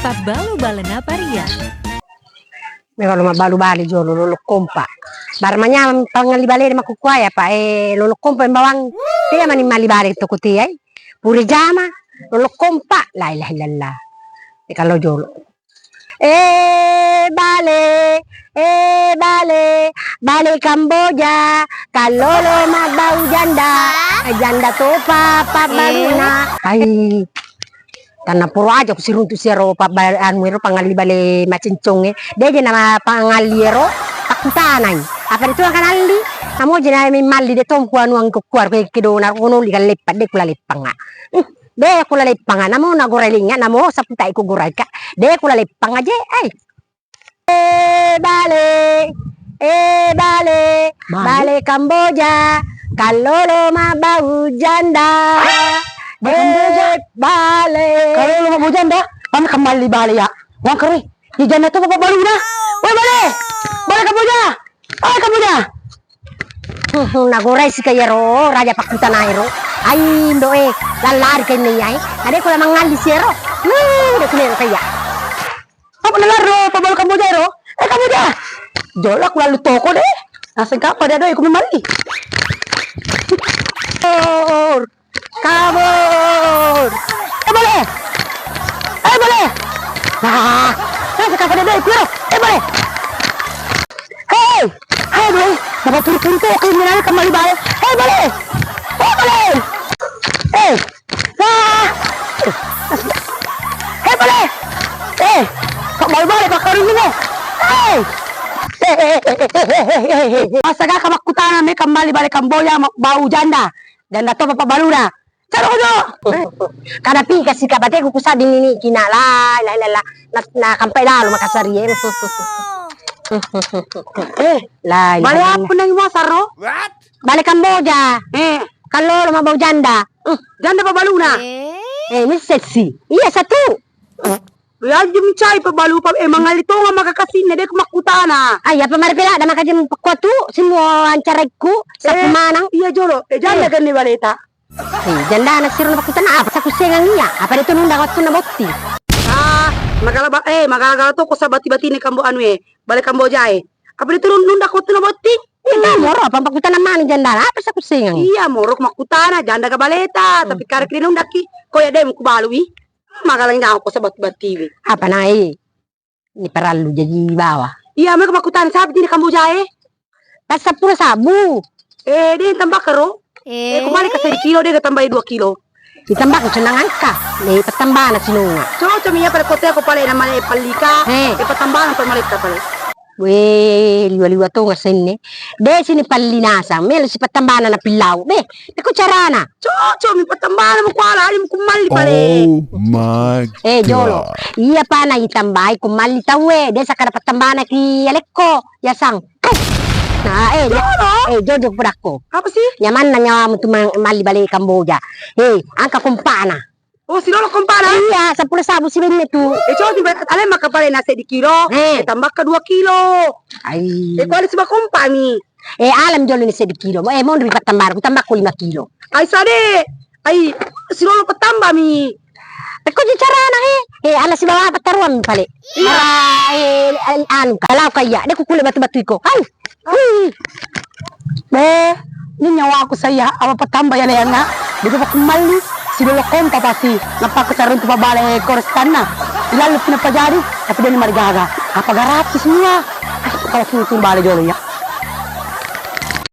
Pabalu-balena paria. Kalau mabalu-bali jo lolo kompa. Barmanya pangali bale makukuaya pa lolo kompa bawang. Tiya mani mali bale to kutia. Puri jama lolo kompa la ilaha illallah. Kalau jolo. Bale Kamboja. Kalau lo mabau janda. Janda to papa baluna. Ay. Tanah puro aja ku siruntu siro pabaran wiro pangali bale macincong dia nama pangaliro takutanay apa itu akan alli namo jena mi malli de tom ku anu ang kukuar ko kido na kuno li lepat de kula lepanga de kula lepanga namo na gorelinga namo saputai ku gorai ka de kula lepanga je bale Kamboja kalau mabau janda bale kalau lu mau janda kami kembali bale ya wang keri di janda itu bapak baru dah woi bale Kamboja nagorai si kayero raja pakutan aero ai doe lalar kene yai ade kula mangali siero de kene kaya apa nalaro pabal Kamboja ero Kamboja jolak lalu toko deh asing kapa dia doe ku mari kabur boleh nah saya kapan ada itu boleh hey boleh dapat turun keinginan kembali balik boleh boleh kok balik kak kari ini masa gak kamakutana me kembali balik Kamboja bau janda to papa balura caro jo kada pi kasi kabate ku kusabi ni kina la na kampai lalu makasari la bale apa nang masaro bale Kamboja kalau rumah bau janda janda pa baluna ini seksi iya satu ya jum chai pa balu pa mangalito nga makakasin na de kumakutana ay apa marpela da makajim pakwatu semua ancaraku sa kumanang iya jolo janda gani baleta janda na siro na pakutana apa sa kusengang niya apa dito nung dapat na botti magala to ko sa bati-bati ni Kambo anu bale Kamboja apa dito nung dapat na botti iya moro apa pakutana man janda apa sa kusengang iya moro kumakutana janda ga baleta tapi kare kini nung daki ko ya dem ku balui magalang na ako sa bati-bati apa na ni paralu jadi bawah iya may kumakutan sabi din ni Kamboja tas 10 sabu di tambah karo kumali ka 1 kilo dia tambah 2 kilo ditambah ko senangan ka ni patambah na sinunga so miya pala kote ko pala na mali palika patambah na pamalit ka pala we liwa to nga senne de sini pallinasa mel si patambana na pilaw be ko charana so mi patambana mo kwala ali mo kumali pale oh my jolo iya pa na itambay kumali tawe de sa kada patambana ki alekko yasang na jojo pudako apa sih nyaman na nyawa mo mali balik Kamboja angka kumpana oh si lolo kumpana iya 10 sabu si benne tu coba tiba ale makapale na 1 kilo tambah ke 2 kilo ay kuali si bakumpa mi alam jolo ni 1 kilo mo ripat tambar ku tambah ko 5 kilo ay sade ay si lolo patambah mi ko di carana ala si bawa pataruan mi pale anu kalau kaya de ku kule batu-batu ko ay ni nyawa aku saya apa patambah ya na di pa kumali silo konta pasti napakasaron tu babale korstana ilalu pinapajari tapi dia ni marigaga apa garap semua kalau susun bale jolo ya